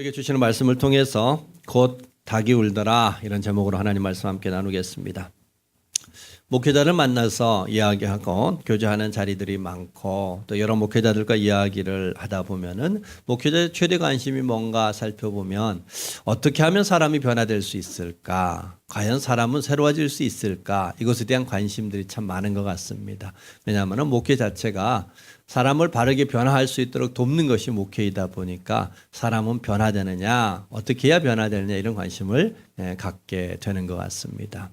우리에게 주시는 말씀을 통해서 곧 닭이 울더라 이런 제목으로 하나님 말씀 함께 나누겠습니다. 목회자를 만나서 이야기하고 교제하는 자리들이 많고 또 여러 목회자들과 이야기를 하다 보면은 목회자의 최대 관심이 뭔가 살펴보면 어떻게 하면 사람이 변화될 수 있을까? 과연 사람은 새로워질 수 있을까? 이것에 대한 관심들이 참 많은 것 같습니다. 왜냐하면 목회 자체가 사람을 바르게 변화할 수 있도록 돕는 것이 목회이다 보니까 사람은 변화되느냐, 어떻게 해야 변화되느냐 이런 관심을 갖게 되는 것 같습니다.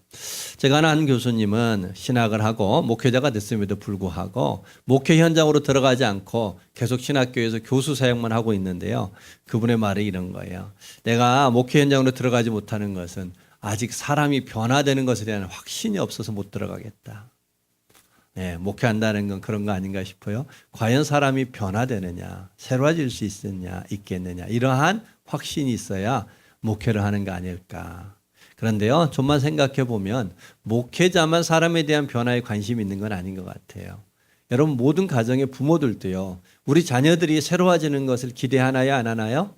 제가 아는 교수님은 신학을 하고 목회자가 됐음에도 불구하고 목회 현장으로 들어가지 않고 계속 신학교에서 교수 사역만 하고 있는데요. 그분의 말이 이런 거예요. 내가 목회 현장으로 들어가지 못하는 것은 아직 사람이 변화되는 것에 대한 확신이 없어서 못 들어가겠다. 목회한다는 건 그런 거 아닌가 싶어요. 과연 사람이 변화되느냐, 새로워질 수 있겠느냐 이러한 확신이 있어야 목회를 하는 거 아닐까. 그런데요, 좀만 생각해 보면 목회자만 사람에 대한 변화에 관심이 있는 건 아닌 것 같아요. 여러분 모든 가정의 부모들도요, 우리 자녀들이 새로워지는 것을 기대하나요, 안 하나요?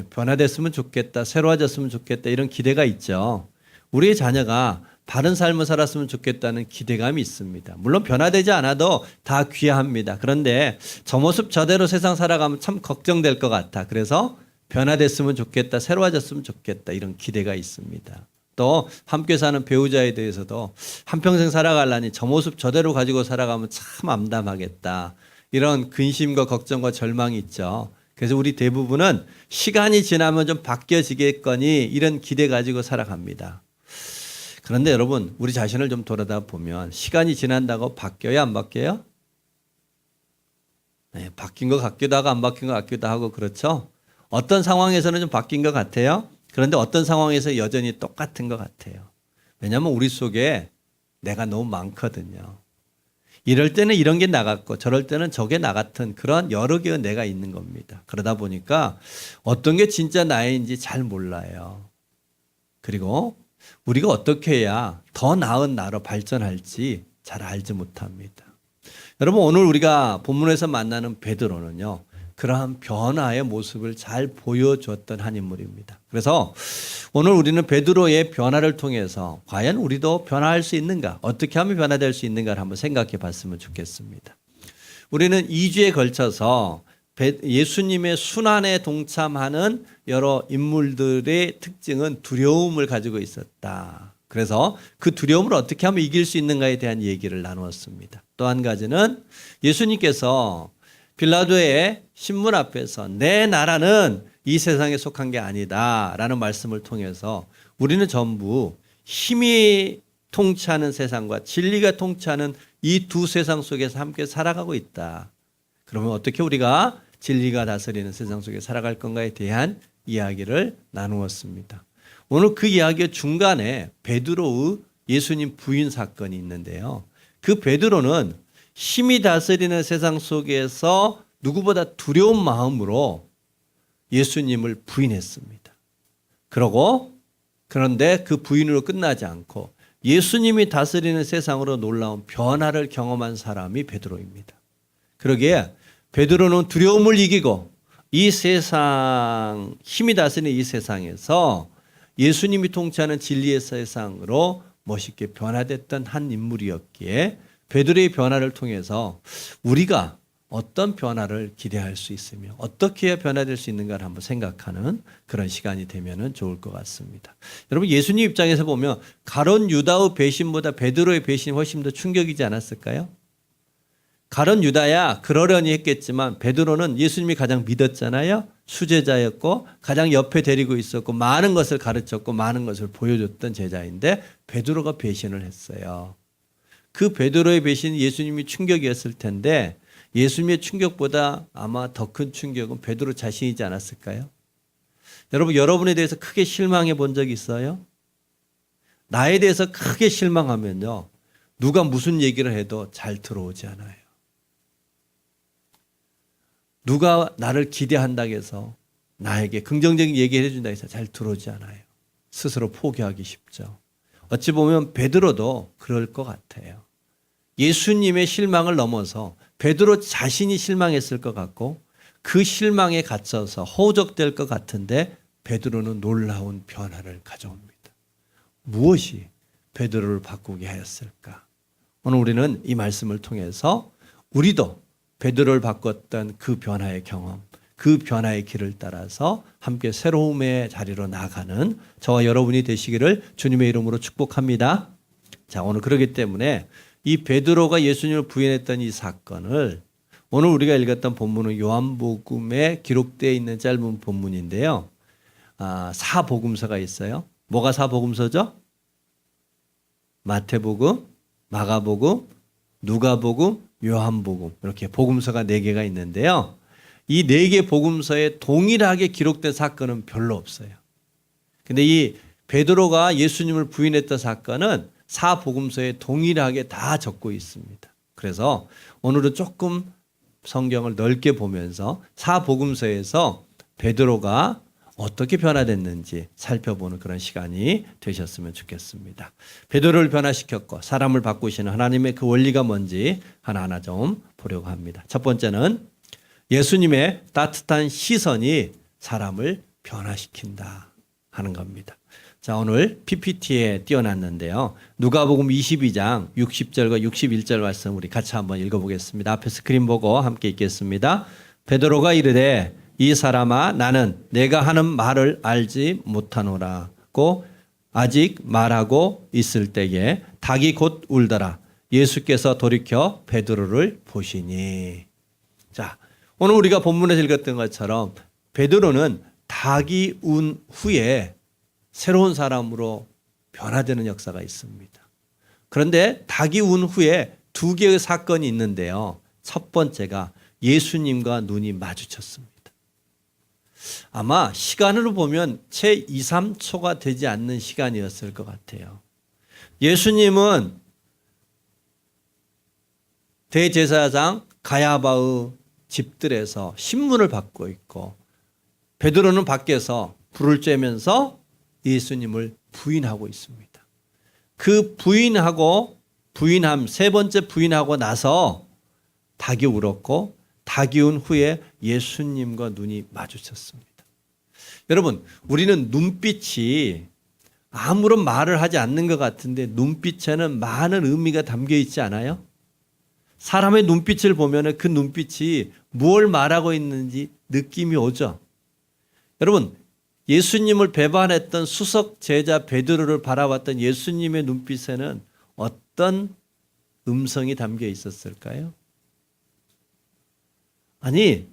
변화됐으면 좋겠다, 새로워졌으면 좋겠다 이런 기대가 있죠. 우리의 자녀가 바른 삶을 살았으면 좋겠다는 기대감이 있습니다. 물론 변화되지 않아도 다 귀합니다. 그런데 저 모습 저대로 세상 살아가면 참 걱정될 것 같아. 그래서 변화됐으면 좋겠다, 새로워졌으면 좋겠다 이런 기대가 있습니다. 또 함께 사는 배우자에 대해서도 한평생 살아가려니 저 모습 저대로 가지고 살아가면 참 암담하겠다. 이런 근심과 걱정과 절망이 있죠. 그래서 우리 대부분은 시간이 지나면 좀 바뀌어지겠거니 이런 기대 가지고 살아갑니다. 그런데 여러분 우리 자신을 좀 돌아다 보면 시간이 지난다고 바뀌어야 안 바뀌어요? 바뀐 것 같기도 하고 안 바뀐 것 같기도 하고 그렇죠? 어떤 상황에서는 좀 바뀐 것 같아요. 그런데 어떤 상황에서 여전히 똑같은 것 같아요. 왜냐하면 우리 속에 내가 너무 많거든요. 이럴 때는 이런 게 나갔고 저럴 때는 저게 나 같은 그런 여러 개의 내가 있는 겁니다. 그러다 보니까 어떤 게 진짜 나인지 잘 몰라요. 그리고 우리가 어떻게 해야 더 나은 나로 발전할지 잘 알지 못합니다. 여러분 오늘 우리가 본문에서 만나는 베드로는요. 그러한 변화의 모습을 잘 보여주었던 한 인물입니다. 그래서 오늘 우리는 베드로의 변화를 통해서 과연 우리도 변화할 수 있는가? 어떻게 하면 변화될 수 있는가를 한번 생각해 봤으면 좋겠습니다. 우리는 2주에 걸쳐서 예수님의 순환에 동참하는 여러 인물들의 특징은 두려움을 가지고 있었다. 그래서 그 두려움을 어떻게 하면 이길 수 있는가에 대한 얘기를 나누었습니다. 또 한 가지는 예수님께서 빌라도의 신문 앞에서 내 나라는 이 세상에 속한 게 아니다 라는 말씀을 통해서 우리는 전부 힘이 통치하는 세상과 진리가 통치하는 이 두 세상 속에서 함께 살아가고 있다. 그러면 어떻게 우리가 진리가 다스리는 세상 속에 살아갈 건가에 대한 이야기를 나누었습니다. 오늘 그 이야기의 중간에 베드로의 예수님 부인 사건이 있는데요. 그 베드로는 힘이 다스리는 세상 속에서 누구보다 두려운 마음으로 예수님을 부인했습니다. 그런데 그 부인으로 끝나지 않고 예수님이 다스리는 세상으로 놀라운 변화를 경험한 사람이 베드로입니다. 그러기에 베드로는 두려움을 이기고 이 세상, 힘이 다스리는 이 세상에서 예수님이 통치하는 진리의 세상으로 멋있게 변화됐던 한 인물이었기에 베드로의 변화를 통해서 우리가 어떤 변화를 기대할 수 있으며 어떻게 해야 변화될 수 있는가를 한번 생각하는 그런 시간이 되면 좋을 것 같습니다. 여러분 예수님 입장에서 보면 가룟 유다의 배신보다 베드로의 배신이 훨씬 더 충격이지 않았을까요? 가룟 유다야 그러려니 했겠지만 베드로는 예수님이 가장 믿었잖아요. 수제자였고 가장 옆에 데리고 있었고 많은 것을 가르쳤고 많은 것을 보여줬던 제자인데 베드로가 배신을 했어요. 그 베드로의 배신이 예수님이 충격이었을 텐데 예수님의 충격보다 아마 더 큰 충격은 베드로 자신이지 않았을까요? 여러분에 대해서 크게 실망해 본 적이 있어요? 나에 대해서 크게 실망하면요. 누가 무슨 얘기를 해도 잘 들어오지 않아요. 누가 나를 기대한다고 해서 나에게 긍정적인 얘기를 해준다고 해서 잘 들어오지 않아요. 스스로 포기하기 쉽죠. 어찌 보면 베드로도 그럴 것 같아요. 예수님의 실망을 넘어서 베드로 자신이 실망했을 것 같고 그 실망에 갇혀서 허우적될 것 같은데 베드로는 놀라운 변화를 가져옵니다. 무엇이 베드로를 바꾸게 하였을까? 오늘 우리는 이 말씀을 통해서 우리도 베드로를 바꿨던 그 변화의 경험, 그 변화의 길을 따라서 함께 새로움의 자리로 나아가는 저와 여러분이 되시기를 주님의 이름으로 축복합니다. 자, 오늘 그렇기 때문에 이 베드로가 예수님을 부인했던 이 사건을 오늘 우리가 읽었던 본문은 요한복음에 기록되어 있는 짧은 본문인데요. 사복음서가 있어요. 뭐가 사복음서죠? 마태복음, 마가복음, 누가복음, 요한복음 이렇게 복음서가 4개가 있는데요. 이 4개 복음서에 동일하게 기록된 사건은 별로 없어요. 근데 이 베드로가 예수님을 부인했던 사건은 사복음서에 동일하게 다 적고 있습니다. 그래서 오늘은 조금 성경을 넓게 보면서 사복음서에서 베드로가 어떻게 변화됐는지 살펴보는 그런 시간이 되셨으면 좋겠습니다. 베드로를 변화시켰고 사람을 바꾸시는 하나님의 그 원리가 뭔지 하나하나 좀 보려고 합니다. 첫 번째는 예수님의 따뜻한 시선이 사람을 변화시킨다 하는 겁니다. 자, 오늘 PPT에 띄워놨는데요. 누가복음 22장 60절과 61절 말씀 우리 같이 한번 읽어보겠습니다. 앞에 스크린 보고 함께 읽겠습니다. 베드로가 이르되 이 사람아 나는 내가 하는 말을 알지 못하노라고 아직 말하고 있을 때에 닭이 곧 울더라. 예수께서 돌이켜 베드로를 보시니. 자, 오늘 우리가 본문에서 읽었던 것처럼 베드로는 닭이 운 후에 새로운 사람으로 변화되는 역사가 있습니다. 그런데 닭이 운 후에 2개의 사건이 있는데요. 첫 번째가 예수님과 눈이 마주쳤습니다. 아마 시간으로 보면 채 2, 3초가 되지 않는 시간이었을 것 같아요. 예수님은 대제사장 가야바의 집들에서 신문을 받고 있고 베드로는 밖에서 불을 쬐면서 예수님을 부인하고 있습니다. 그 부인함 세 번째 부인하고 나서 닭이 울었고 닭이 운 후에 예수님과 눈이 마주쳤습니다. 여러분, 우리는 눈빛이 아무런 말을 하지 않는 것 같은데 눈빛에는 많은 의미가 담겨 있지 않아요? 사람의 눈빛을 보면 그 눈빛이 무엇을 말하고 있는지 느낌이 오죠. 여러분, 예수님을 배반했던 수석 제자 베드로를 바라봤던 예수님의 눈빛에는 어떤 음성이 담겨 있었을까요? 아니,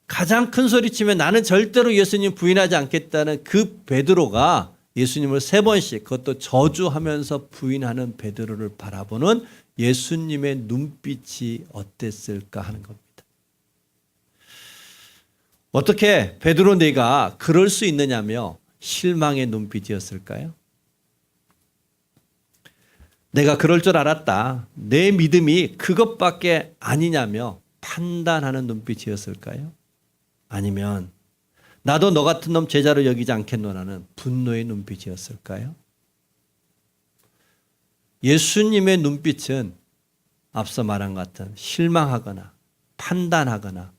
가장 큰 소리치면 나는 절대로 예수님 부인하지 않겠다는 그 베드로가 예수님을 3번씩 그것도 저주하면서 부인하는 베드로를 바라보는 예수님의 눈빛이 어땠을까 하는 겁니다. 어떻게 베드로 네가 그럴 수 있느냐며 실망의 눈빛이었을까요? 내가 그럴 줄 알았다. 내 믿음이 그것밖에 아니냐며 판단하는 눈빛이었을까요? 아니면 나도 너 같은 놈 제자로 여기지 않겠노라는 분노의 눈빛이었을까요? 예수님의 눈빛은 앞서 말한 것 같은 실망하거나 판단하거나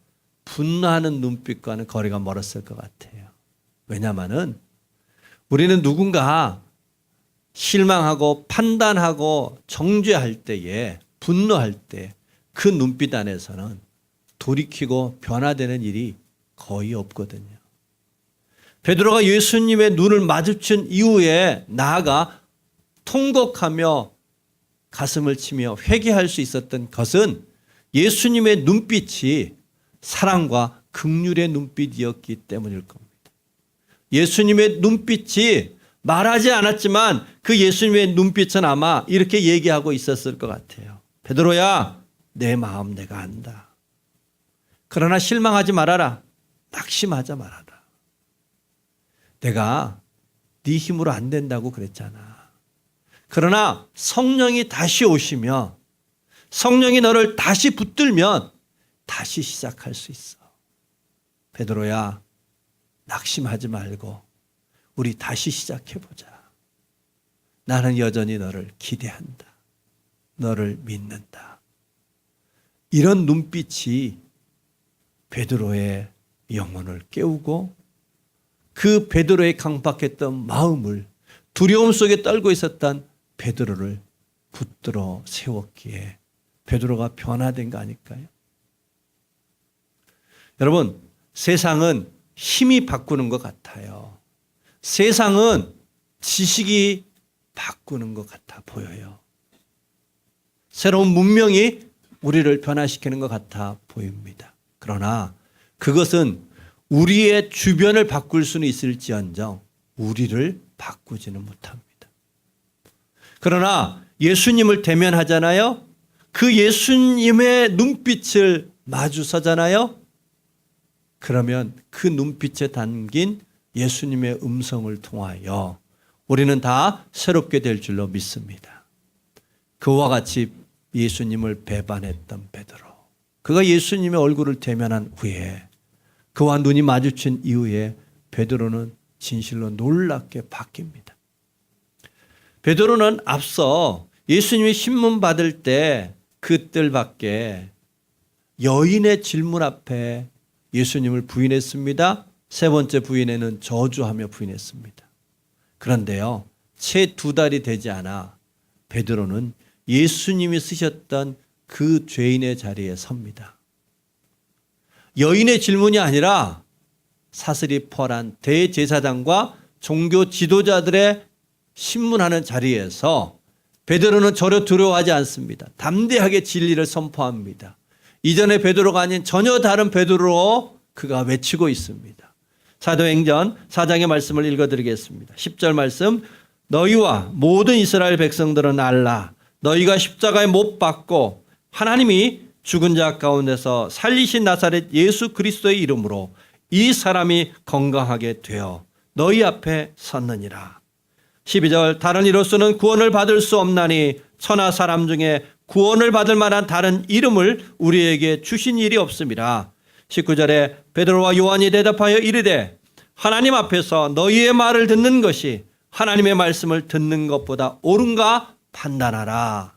분노하는 눈빛과는 거리가 멀었을 것 같아요. 왜냐하면 우리는 누군가 실망하고 판단하고 정죄할 때에 분노할 때 그 눈빛 안에서는 돌이키고 변화되는 일이 거의 없거든요. 베드로가 예수님의 눈을 마주친 이후에 나아가 통곡하며 가슴을 치며 회개할 수 있었던 것은 예수님의 눈빛이 사랑과 긍휼의 눈빛이었기 때문일 겁니다. 예수님의 눈빛이 말하지 않았지만 그 예수님의 눈빛은 아마 이렇게 얘기하고 있었을 것 같아요. 베드로야, 내 마음 내가 안다. 그러나 실망하지 말아라. 낙심하지 말아라. 내가 네 힘으로 안 된다고 그랬잖아. 그러나 성령이 다시 오시면 성령이 너를 다시 붙들면 다시 시작할 수 있어. 베드로야, 낙심하지 말고 우리 다시 시작해보자. 나는 여전히 너를 기대한다. 너를 믿는다. 이런 눈빛이 베드로의 영혼을 깨우고 그 베드로의 강박했던 마음을 두려움 속에 떨고 있었던 베드로를 붙들어 세웠기에 베드로가 변화된 거 아닐까요? 여러분, 세상은 힘이 바꾸는 것 같아요. 세상은 지식이 바꾸는 것 같아 보여요. 새로운 문명이 우리를 변화시키는 것 같아 보입니다. 그러나 그것은 우리의 주변을 바꿀 수는 있을지언정 우리를 바꾸지는 못합니다. 그러나 예수님을 대면하잖아요. 그 예수님의 눈빛을 마주서잖아요. 그러면 그 눈빛에 담긴 예수님의 음성을 통하여 우리는 다 새롭게 될 줄로 믿습니다. 그와 같이 예수님을 배반했던 베드로, 그가 예수님의 얼굴을 대면한 후에 그와 눈이 마주친 이후에 베드로는 진실로 놀랍게 바뀝니다. 베드로는 앞서 예수님이 신문 받을 때 그 뜰 밖에 여인의 질문 앞에 예수님을 부인했습니다. 세 번째 부인에는 저주하며 부인했습니다. 그런데요, 채 2달이 되지 않아 베드로는 예수님이 쓰셨던 그 죄인의 자리에 섭니다. 여인의 질문이 아니라 사슬이 펄한 대제사장과 종교 지도자들의 신문하는 자리에서 베드로는 전혀 두려워하지 않습니다. 담대하게 진리를 선포합니다. 이전의 베드로가 아닌 전혀 다른 베드로로 그가 외치고 있습니다. 사도행전 4장의 말씀을 읽어드리겠습니다. 10절 말씀, 너희와 모든 이스라엘 백성들은 알라. 너희가 십자가에 못 박고 하나님이 죽은 자 가운데서 살리신 나사렛 예수 그리스도의 이름으로 이 사람이 건강하게 되어 너희 앞에 섰느니라. 12절, 다른 이로서는 구원을 받을 수 없나니 천하 사람 중에 구원을 받을 만한 다른 이름을 우리에게 주신 일이 없음이라. 19절에 베드로와 요한이 대답하여 이르되 하나님 앞에서 너희의 말을 듣는 것이 하나님의 말씀을 듣는 것보다 옳은가 판단하라.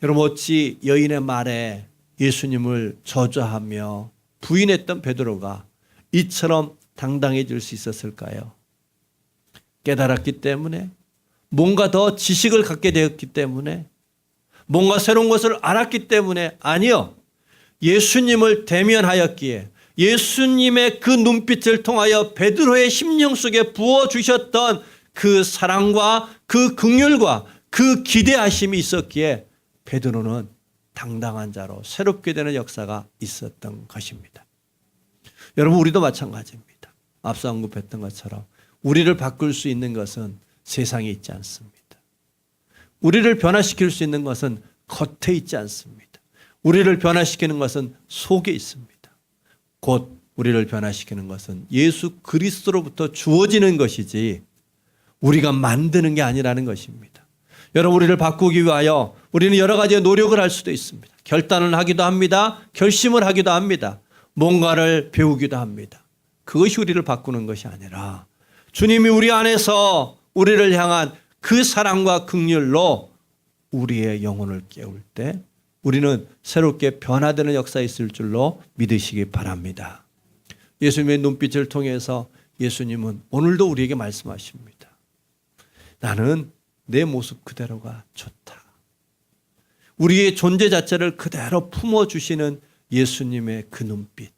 여러분, 어찌 여인의 말에 예수님을 저주하며 부인했던 베드로가 이처럼 당당해질 수 있었을까요? 깨달았기 때문에, 뭔가 더 지식을 갖게 되었기 때문에, 뭔가 새로운 것을 알았기 때문에, 아니요. 예수님을 대면하였기에 예수님의 그 눈빛을 통하여 베드로의 심령 속에 부어주셨던 그 사랑과 그 긍휼과 그 기대하심이 있었기에 베드로는 당당한 자로 새롭게 되는 역사가 있었던 것입니다. 여러분, 우리도 마찬가지입니다. 앞서 언급했던 것처럼 우리를 바꿀 수 있는 것은 세상에 있지 않습니다. 우리를 변화시킬 수 있는 것은 겉에 있지 않습니다. 우리를 변화시키는 것은 속에 있습니다. 곧 우리를 변화시키는 것은 예수 그리스도로부터 주어지는 것이지 우리가 만드는 게 아니라는 것입니다. 여러분, 우리를 바꾸기 위하여 우리는 여러 가지의 노력을 할 수도 있습니다. 결단을 하기도 합니다. 결심을 하기도 합니다. 뭔가를 배우기도 합니다. 그것이 우리를 바꾸는 것이 아니라 주님이 우리 안에서 우리를 향한 그 사랑과 긍휼로 우리의 영혼을 깨울 때 우리는 새롭게 변화되는 역사에 있을 줄로 믿으시기 바랍니다. 예수님의 눈빛을 통해서 예수님은 오늘도 우리에게 말씀하십니다. 나는 내 모습 그대로가 좋다. 우리의 존재 자체를 그대로 품어주시는 예수님의 그 눈빛.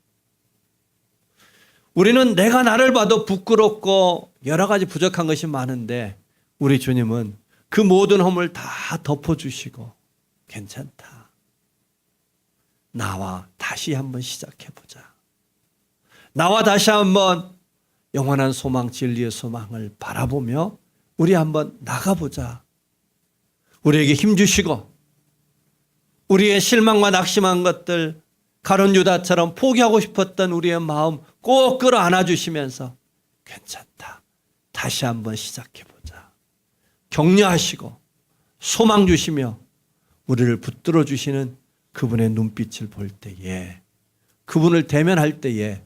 우리는 내가 나를 봐도 부끄럽고 여러 가지 부족한 것이 많은데 우리 주님은 그 모든 험을 다 덮어주시고 괜찮다. 나와 다시 한번 시작해보자. 나와 다시 한번 영원한 소망, 진리의 소망을 바라보며 우리 한번 나가보자. 우리에게 힘주시고 우리의 실망과 낙심한 것들, 가룟 유다처럼 포기하고 싶었던 우리의 마음 꼭 끌어안아 주시면서 괜찮다. 다시 한번 시작해보자. 격려하시고 소망 주시며 우리를 붙들어 주시는 그분의 눈빛을 볼 때에, 그분을 대면할 때에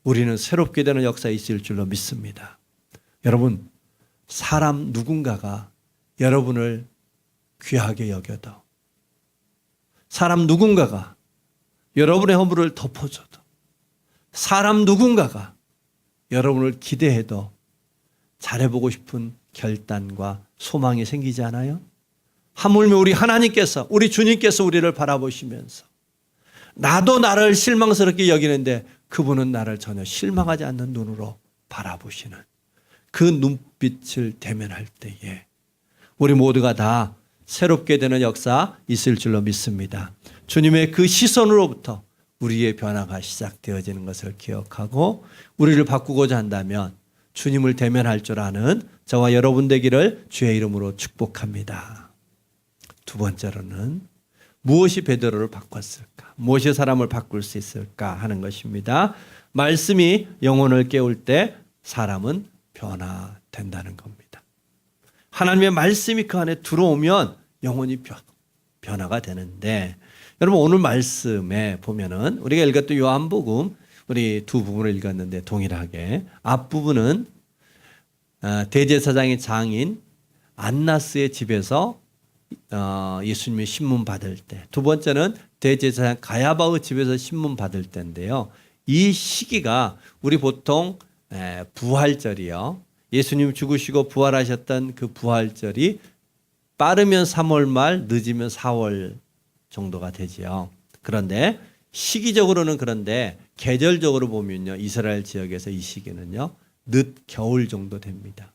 우리는 새롭게 되는 역사에 있을 줄로 믿습니다. 여러분, 사람 누군가가 여러분을 귀하게 여겨도, 사람 누군가가 여러분의 허물을 덮어줘도 사람 누군가가 여러분을 기대해도 잘해보고 싶은 결단과 소망이 생기지 않아요? 하물며 우리 하나님께서, 우리 주님께서 우리를 바라보시면서 나도 나를 실망스럽게 여기는데 그분은 나를 전혀 실망하지 않는 눈으로 바라보시는 그 눈빛을 대면할 때에 우리 모두가 다 새롭게 되는 역사 있을 줄로 믿습니다. 주님의 그 시선으로부터 우리의 변화가 시작되어지는 것을 기억하고 우리를 바꾸고자 한다면 주님을 대면할 줄 아는 저와 여러분 되기를 주의 이름으로 축복합니다. 두 번째로는 무엇이 베드로를 바꿨을까? 무엇이 사람을 바꿀 수 있을까 하는 것입니다. 말씀이 영혼을 깨울 때 사람은 변화된다는 겁니다. 하나님의 말씀이 그 안에 들어오면 영혼이 변화가 되는데 여러분 오늘 말씀에 보면은 우리가 읽었던 요한복음 우리 두 부분을 읽었는데 동일하게 앞부분은 대제사장의 장인 안나스의 집에서 예수님의 신문 받을 때, 두 번째는 대제사장 가야바의 집에서 신문 받을 때인데요. 이 시기가 우리 보통 부활절이요. 예수님 죽으시고 부활하셨던 그 부활절이 빠르면 3월 말, 늦으면 4월 정도가 되지요. 그런데 시기적으로는 그런데 계절적으로 보면요. 이스라엘 지역에서 이 시기는요. 늦 겨울 정도 됩니다.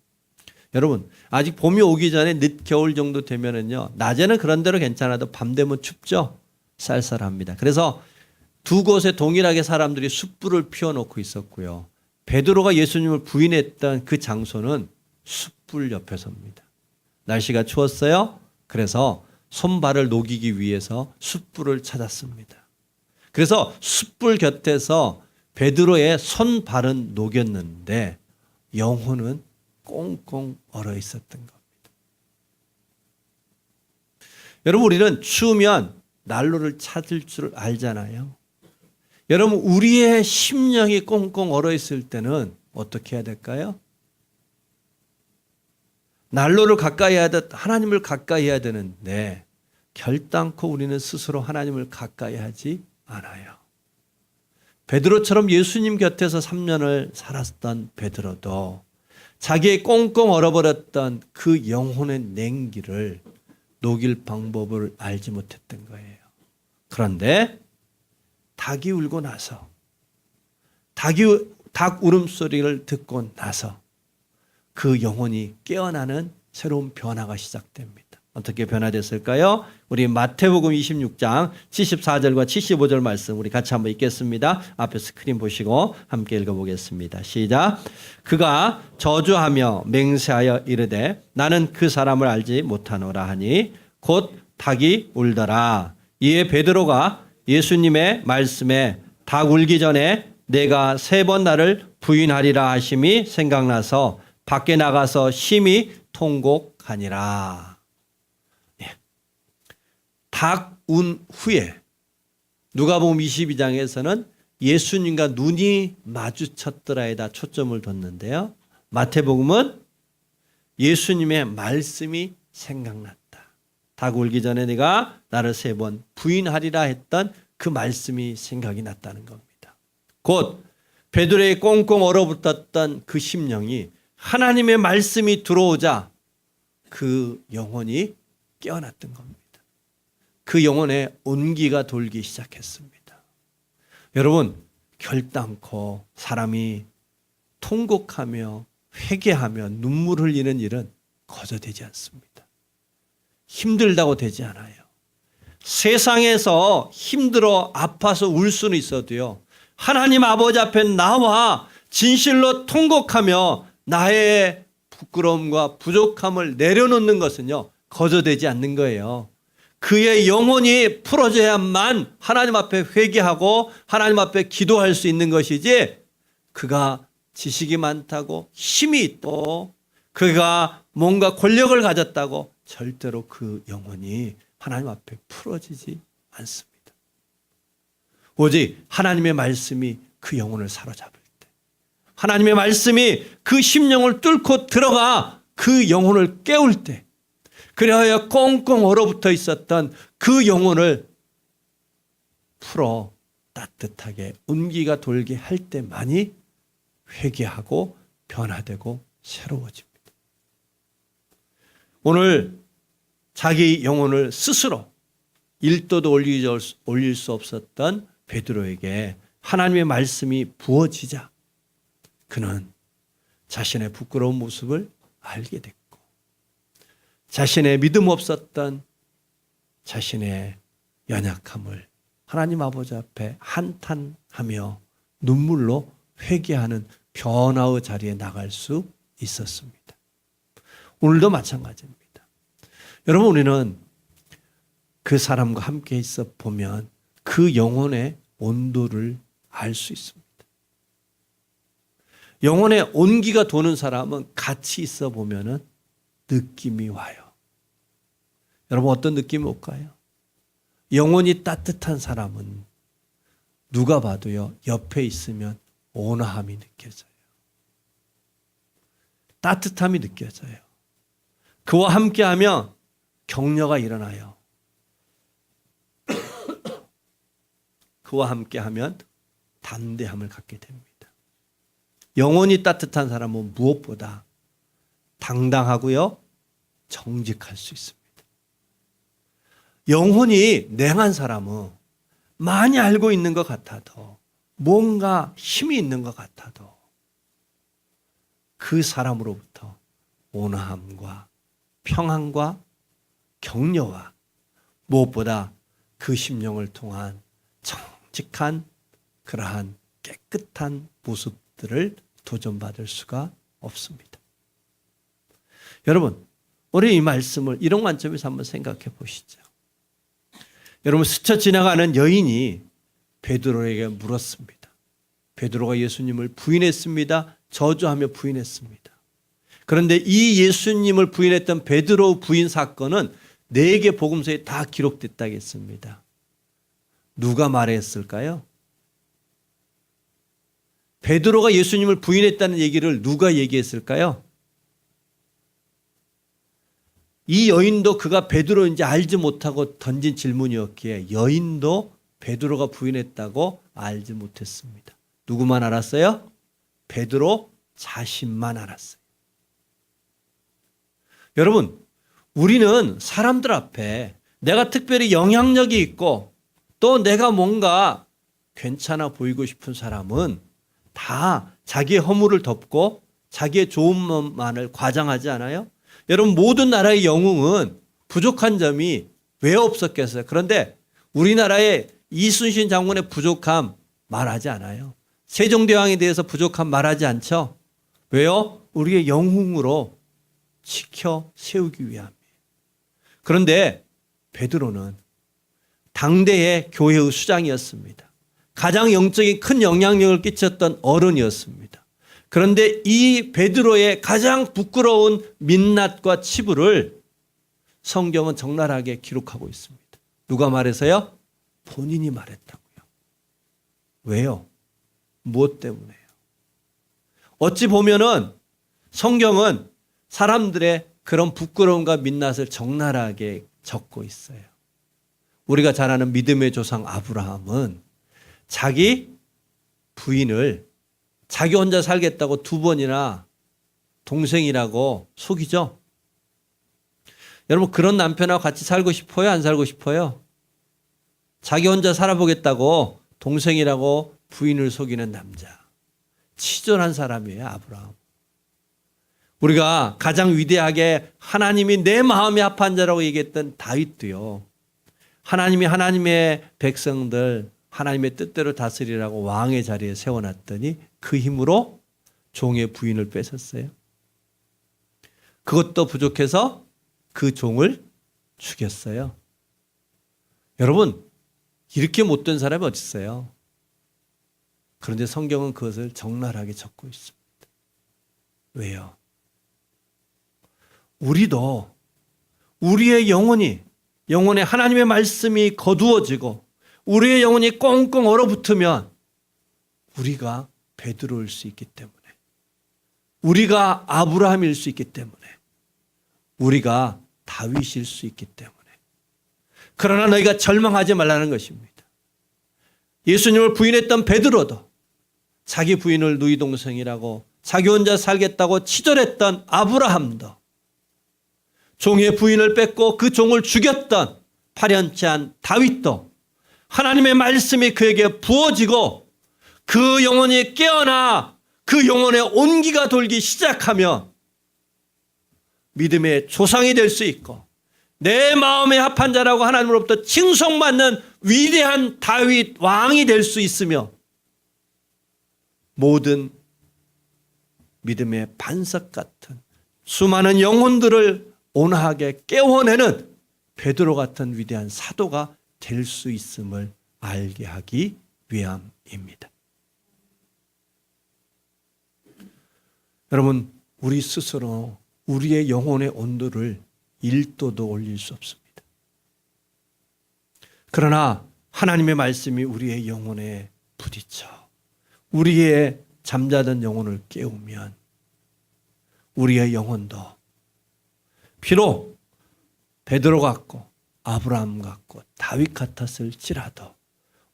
여러분 아직 봄이 오기 전에 늦 겨울 정도 되면은요. 낮에는 그런 대로 괜찮아도 밤 되면 춥죠. 쌀쌀합니다. 그래서 두 곳에 동일하게 사람들이 숯불을 피워놓고 있었고요. 베드로가 예수님을 부인했던 그 장소는 숯불 옆에서입니다. 날씨가 추웠어요. 그래서 손발을 녹이기 위해서 숯불을 찾았습니다. 그래서 숯불 곁에서 베드로의 손발은 녹였는데 영혼은 꽁꽁 얼어 있었던 겁니다. 여러분 우리는 추우면 난로를 찾을 줄 알잖아요. 여러분 우리의 심령이 꽁꽁 얼어 있을 때는 어떻게 해야 될까요? 난로를 가까이 해야 돼, 하나님을 가까이 해야 되는데 결단코 우리는 스스로 하나님을 가까이 하지 않아요. 베드로처럼 예수님 곁에서 3년을 살았던 베드로도 자기의 꽁꽁 얼어버렸던 그 영혼의 냉기를 녹일 방법을 알지 못했던 거예요. 그런데 닭이 울고 나서 닭 울음소리를 듣고 나서 그 영혼이 깨어나는 새로운 변화가 시작됩니다. 어떻게 변화됐을까요? 우리 마태복음 26장 74절과 75절 말씀 우리 같이 한번 읽겠습니다. 앞에 스크린 보시고 함께 읽어보겠습니다. 시작. 그가 저주하며 맹세하여 이르되 나는 그 사람을 알지 못하노라 하니 곧 닭이 울더라. 이에 베드로가 예수님의 말씀에 닭 울기 전에 내가 3번 나를 부인하리라 하심이 생각나서 밖에 나가서 심히 통곡하니라. 닭 운 후에 누가복음 22장에서는 예수님과 눈이 마주쳤더라에다 초점을 뒀는데요. 마태복음은 예수님의 말씀이 생각났다. 닭 울기 전에 네가 나를 3번 부인하리라 했던 그 말씀이 생각이 났다는 겁니다. 곧 베드로의 꽁꽁 얼어붙었던 그 심령이 하나님의 말씀이 들어오자 그 영혼이 깨어났던 겁니다. 그 영혼에 온기가 돌기 시작했습니다. 여러분 결단코 사람이 통곡하며 회개하며 눈물 흘리는 일은 거저 되지 않습니다. 힘들다고 되지 않아요. 세상에서 힘들어 아파서 울 수는 있어도요. 하나님 아버지 앞에 나와 진실로 통곡하며 나의 부끄러움과 부족함을 내려놓는 것은요. 거저 되지 않는 거예요. 그의 영혼이 풀어져야만 하나님 앞에 회개하고 하나님 앞에 기도할 수 있는 것이지 그가 지식이 많다고 힘이 있고 그가 뭔가 권력을 가졌다고 절대로 그 영혼이 하나님 앞에 풀어지지 않습니다. 오직 하나님의 말씀이 그 영혼을 사로잡을 때 하나님의 말씀이 그 심령을 뚫고 들어가 그 영혼을 깨울 때 그래야 꽁꽁 얼어붙어 있었던 그 영혼을 풀어 따뜻하게 온기가 돌게 할 때만이 회개하고 변화되고 새로워집니다. 오늘 자기 영혼을 스스로 1도도 올릴 수 없었던 베드로에게 하나님의 말씀이 부어지자 그는 자신의 부끄러운 모습을 알게 됐고 자신의 믿음 없었던 자신의 연약함을 하나님 아버지 앞에 한탄하며 눈물로 회개하는 변화의 자리에 나갈 수 있었습니다. 오늘도 마찬가지입니다. 여러분, 우리는 그 사람과 함께 있어 보면 그 영혼의 온도를 알 수 있습니다. 영혼의 온기가 도는 사람은 같이 있어 보면 느낌이 와요. 여러분, 어떤 느낌이 올까요? 영혼이 따뜻한 사람은 누가 봐도요, 옆에 있으면 온화함이 느껴져요. 따뜻함이 느껴져요. 그와 함께하면 격려가 일어나요. 그와 함께하면 담대함을 갖게 됩니다. 영혼이 따뜻한 사람은 무엇보다 당당하고요, 정직할 수 있습니다. 영혼이 냉한 사람은 많이 알고 있는 것 같아도 뭔가 힘이 있는 것 같아도 그 사람으로부터 온화함과 평안과 격려와 무엇보다 그 심령을 통한 정직한 그러한 깨끗한 모습들을 도전받을 수가 없습니다. 여러분, 우리 이 말씀을 이런 관점에서 한번 생각해 보시죠. 여러분, 스쳐 지나가는 여인이 베드로에게 물었습니다. 베드로가 예수님을 부인했습니다. 저주하며 부인했습니다. 그런데 이 예수님을 부인했던 베드로 부인 사건은 4개 복음서에 다 기록됐다겠습니다. 누가 말했을까요? 베드로가 예수님을 부인했다는 얘기를 누가 얘기했을까요? 이 여인도 그가 베드로인지 알지 못하고 던진 질문이었기에 여인도 베드로가 부인했다고 알지 못했습니다. 누구만 알았어요? 베드로 자신만 알았어요. 여러분, 우리는 사람들 앞에 내가 특별히 영향력이 있고 또 내가 뭔가 괜찮아 보이고 싶은 사람은 다 자기의 허물을 덮고 자기의 좋은 면만을 과장하지 않아요? 여러분, 모든 나라의 영웅은 부족한 점이 왜 없었겠어요? 그런데 우리나라의 이순신 장군의 부족함 말하지 않아요. 세종대왕에 대해서 부족함 말하지 않죠? 왜요? 우리의 영웅으로 지켜 세우기 위함이에요. 그런데 베드로는 당대의 교회의 수장이었습니다. 가장 영적인 큰 영향력을 끼쳤던 어른이었습니다. 그런데 이 베드로의 가장 부끄러운 민낯과 치부를 성경은 적나라하게 기록하고 있습니다. 누가 말해서요? 본인이 말했다고요. 왜요? 무엇 때문에요? 어찌 보면은 성경은 사람들의 그런 부끄러움과 민낯을 적나라하게 적고 있어요. 우리가 잘 아는 믿음의 조상 아브라함은 자기 부인을 자기 혼자 살겠다고 2번이나 동생이라고 속이죠. 여러분, 그런 남편하고 같이 살고 싶어요? 안 살고 싶어요? 자기 혼자 살아보겠다고 동생이라고 부인을 속이는 남자. 치졸한 사람이에요, 아브라함. 우리가 가장 위대하게 하나님이 내 마음에 합한 자라고 얘기했던 다윗도요. 하나님이 하나님의 백성들 하나님의 뜻대로 다스리라고 왕의 자리에 세워놨더니 그 힘으로 종의 부인을 뺏었어요. 그것도 부족해서 그 종을 죽였어요. 여러분, 이렇게 못된 사람이 어디 있어요? 그런데 성경은 그것을 적나라하게 적고 있습니다. 왜요? 우리도 우리의 영혼에 하나님의 말씀이 거두어지고 우리의 영혼이 꽁꽁 얼어붙으면 우리가 베드로일 수 있기 때문에, 우리가 아브라함일 수 있기 때문에, 우리가 다윗일 수 있기 때문에. 그러나 너희가 절망하지 말라는 것입니다. 예수님을 부인했던 베드로도, 자기 부인을 누이 동생이라고 자기 혼자 살겠다고 치졸했던 아브라함도, 종의 부인을 뺏고 그 종을 죽였던 파련치한 다윗도 하나님의 말씀이 그에게 부어지고 그 영혼이 깨어나 그 영혼의 온기가 돌기 시작하며 믿음의 조상이 될 수 있고 내 마음에 합한 자라고 하나님으로부터 칭송받는 위대한 다윗 왕이 될 수 있으며 모든 믿음의 반석 같은 수많은 영혼들을 온화하게 깨워내는 베드로 같은 위대한 사도가 될 수 있음을 알게 하기 위함입니다. 여러분, 우리 스스로 우리의 영혼의 온도를 1도도 올릴 수 없습니다. 그러나 하나님의 말씀이 우리의 영혼에 부딪혀 우리의 잠자던 영혼을 깨우면 우리의 영혼도 비록 베드로 같고 아브라함 같고 다윗 같았을지라도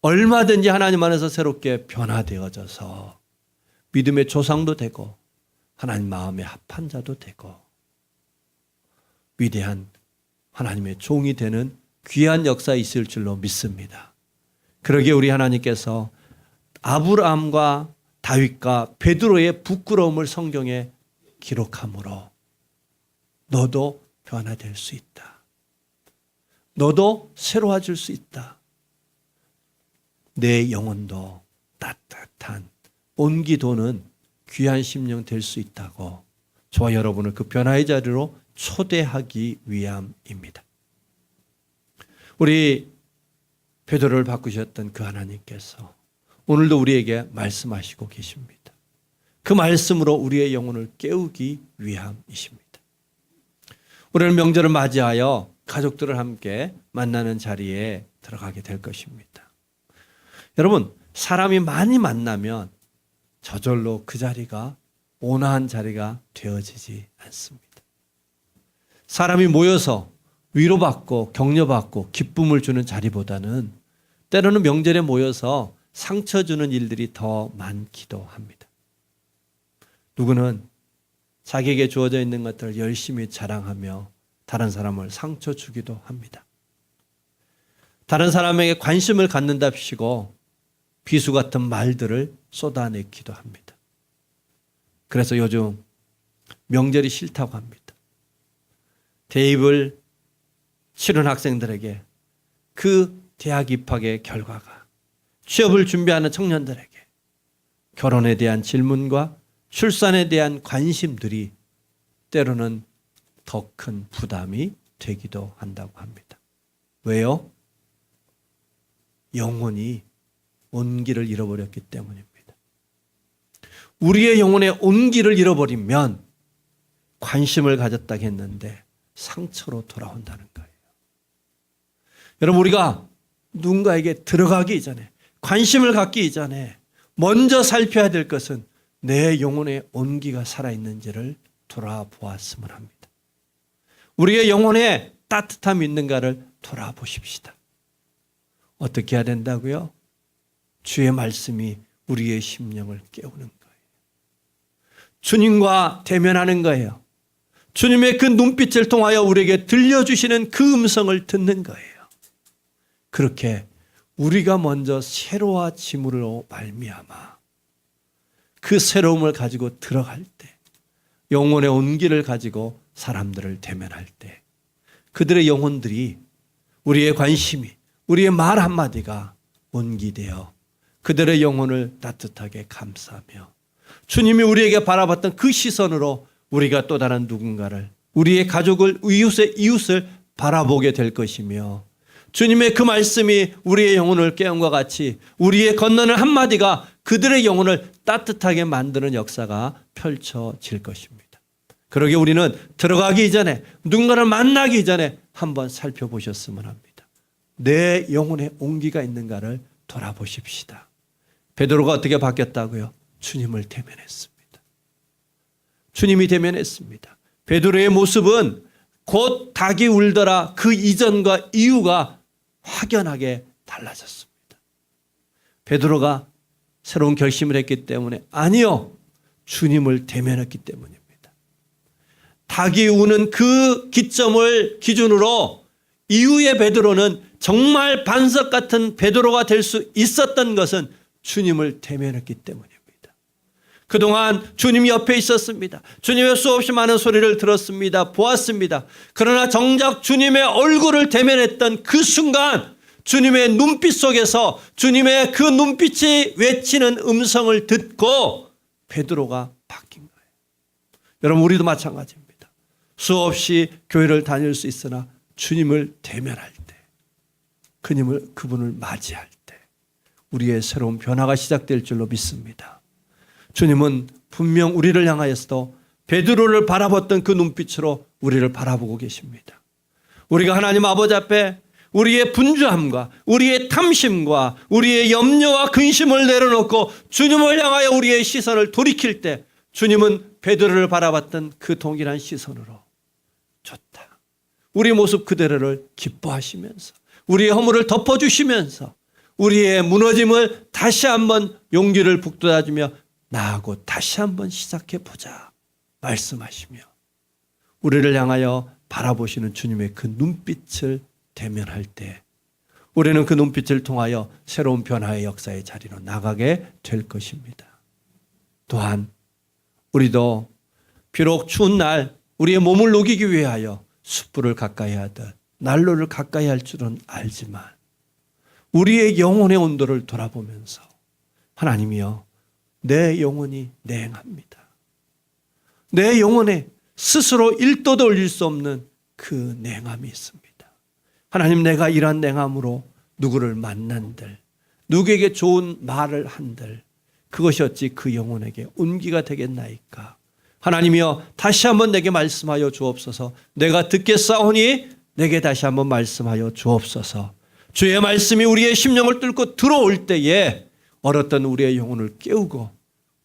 얼마든지 하나님 안에서 새롭게 변화되어져서 믿음의 조상도 되고 하나님 마음에 합한 자도 되고 위대한 하나님의 종이 되는 귀한 역사 있을 줄로 믿습니다. 그러기에 우리 하나님께서 아브라함과 다윗과 베드로의 부끄러움을 성경에 기록함으로 너도 변화될 수 있다. 너도 새로워질 수 있다. 내 영혼도 따뜻한 온기 도는 귀한 심령 될 수 있다고 저와 여러분을 그 변화의 자리로 초대하기 위함입니다. 우리 베드로를 바꾸셨던 그 하나님께서 오늘도 우리에게 말씀하시고 계십니다. 그 말씀으로 우리의 영혼을 깨우기 위함이십니다. 우리는 명절을 맞이하여 가족들을 함께 만나는 자리에 들어가게 될 것입니다. 여러분, 사람이 많이 만나면 저절로 그 자리가 온화한 자리가 되어지지 않습니다. 사람이 모여서 위로받고 격려받고 기쁨을 주는 자리보다는 때로는 명절에 모여서 상처 주는 일들이 더 많기도 합니다. 누구는 자기에게 주어져 있는 것들을 열심히 자랑하며 다른 사람을 상처 주기도 합니다. 다른 사람에게 관심을 갖는답시고 비수 같은 말들을 쏟아내기도 합니다. 그래서 요즘 명절이 싫다고 합니다. 대입을 치른 학생들에게 그 대학 입학의 결과가 취업을 준비하는 청년들에게 결혼에 대한 질문과 출산에 대한 관심들이 때로는 더 큰 부담이 되기도 한다고 합니다. 왜요? 영혼이 온기를 잃어버렸기 때문입니다. 우리의 영혼의 온기를 잃어버리면 관심을 가졌다고 했는데 상처로 돌아온다는 거예요. 여러분, 우리가 누군가에게 들어가기 이전에 관심을 갖기 이전에 먼저 살펴야 될 것은 내 영혼의 온기가 살아있는지를 돌아보았으면 합니다. 우리의 영혼에 따뜻함이 있는가를 돌아보십시다. 어떻게 해야 된다고요? 주의 말씀이 우리의 심령을 깨우는 거예요. 주님과 대면하는 거예요. 주님의 그 눈빛을 통하여 우리에게 들려주시는 그 음성을 듣는 거예요. 그렇게 우리가 먼저 새로워짐으로 말미암아 그 새로움을 가지고 들어갈 때, 영혼의 온기를 가지고 사람들을 대면할 때 그들의 영혼들이 우리의 관심이, 우리의 말 한마디가 온기되어 그들의 영혼을 따뜻하게 감싸며 주님이 우리에게 바라봤던 그 시선으로 우리가 또 다른 누군가를, 우리의 가족을, 이웃을 바라보게 될 것이며 주님의 그 말씀이 우리의 영혼을 깨움과 같이 우리의 건너는 한마디가 그들의 영혼을 따뜻하게 만드는 역사가 펼쳐질 것입니다. 그러기에 우리는 들어가기 전에, 누군가를 만나기 전에 한번 살펴보셨으면 합니다. 내 영혼에 온기가 있는가를 돌아보십시다. 베드로가 어떻게 바뀌었다고요? 주님을 대면했습니다. 주님이 대면했습니다. 베드로의 모습은 곧 닭이 울더라 그 이전과 이후가 확연하게 달라졌습니다. 베드로가 새로운 결심을 했기 때문에? 아니요. 주님을 대면했기 때문입니다. 닭이 우는 그 기점을 기준으로 이후의 베드로는 정말 반석 같은 베드로가 될 수 있었던 것은 주님을 대면했기 때문입니다. 그동안 주님 옆에 있었습니다. 주님의 수없이 많은 소리를 들었습니다. 보았습니다. 그러나 정작 주님의 얼굴을 대면했던 그 순간 주님의 눈빛 속에서 주님의 그 눈빛이 외치는 음성을 듣고 베드로가 바뀐 거예요. 여러분, 우리도 마찬가지입니다. 수없이 교회를 다닐 수 있으나 주님을 대면할 때, 그분을 맞이할 때 우리의 새로운 변화가 시작될 줄로 믿습니다. 주님은 분명 우리를 향하여서도 베드로를 바라봤던 그 눈빛으로 우리를 바라보고 계십니다. 우리가 하나님 아버지 앞에 우리의 분주함과 우리의 탐심과 우리의 염려와 근심을 내려놓고 주님을 향하여 우리의 시선을 돌이킬 때 주님은 베드로를 바라봤던 그 동일한 시선으로 좋다. 우리 모습 그대로를 기뻐하시면서 우리의 허물을 덮어주시면서 우리의 무너짐을 다시 한번 용기를 북돋아주며 나하고 다시 한번 시작해보자 말씀하시며 우리를 향하여 바라보시는 주님의 그 눈빛을 대면할 때 우리는 그 눈빛을 통하여 새로운 변화의 역사의 자리로 나가게 될 것입니다. 또한 우리도 비록 추운 날 우리의 몸을 녹이기 위하여 숯불을 가까이 하듯 난로를 가까이 할 줄은 알지만 우리의 영혼의 온도를 돌아보면서 하나님이여 내 영혼이 냉합니다. 내 영혼에 스스로 1도도 올릴 수 없는 그 냉함이 있습니다. 하나님, 내가 이러한 냉함으로 누구를 만난들, 누구에게 좋은 말을 한들 그것이 어찌 그 영혼에게 온기가 되겠나이까. 하나님이여 다시 한번 내게 말씀하여 주옵소서. 내가 듣겠사오니 내게 다시 한번 말씀하여 주옵소서. 주의 말씀이 우리의 심령을 뚫고 들어올 때에 얼었던 우리의 영혼을 깨우고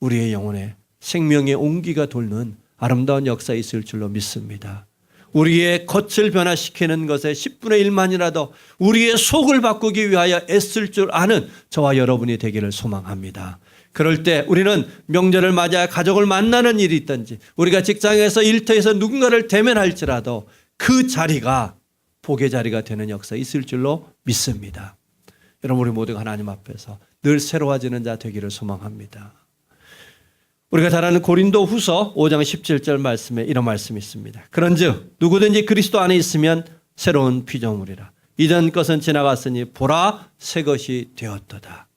우리의 영혼에 생명의 온기가 돌는 아름다운 역사 있을 줄로 믿습니다. 우리의 겉을 변화시키는 것에 10분의 1만이라도 우리의 속을 바꾸기 위하여 애쓸 줄 아는 저와 여러분이 되기를 소망합니다. 그럴 때 우리는 명절을 맞아 가족을 만나는 일이 있든지 우리가 직장에서 일터에서 누군가를 대면할지라도 그 자리가 복의 자리가 되는 역사 있을 줄로 믿습니다. 여러분, 우리 모두가 하나님 앞에서 늘 새로워지는 자 되기를 소망합니다. 우리가 잘 아는 고린도 후서 5장 17절 말씀에 이런 말씀이 있습니다. 그런즉 누구든지 그리스도 안에 있으면 새로운 피조물이라. 이전 것은 지나갔으니 보라 새 것이 되었도다.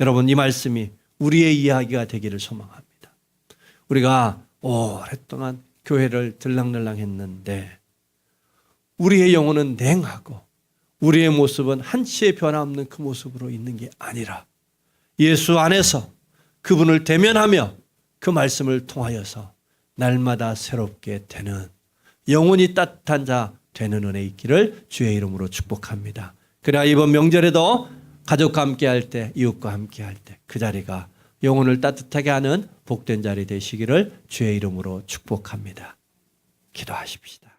여러분, 이 말씀이 우리의 이야기가 되기를 소망합니다. 우리가 오랫동안 교회를 들락날락 했는데 우리의 영혼은 냉하고 우리의 모습은 한치의 변화없는 그 모습으로 있는 게 아니라 예수 안에서 그분을 대면하며 그 말씀을 통하여서 날마다 새롭게 되는 영혼이 따뜻한 자 되는 은혜 있기를 주의 이름으로 축복합니다. 그래야 이번 명절에도 가족과 함께 할 때, 이웃과 함께 할 때 그 자리가 영혼을 따뜻하게 하는 복된 자리 되시기를 주의 이름으로 축복합니다. 기도하십시다.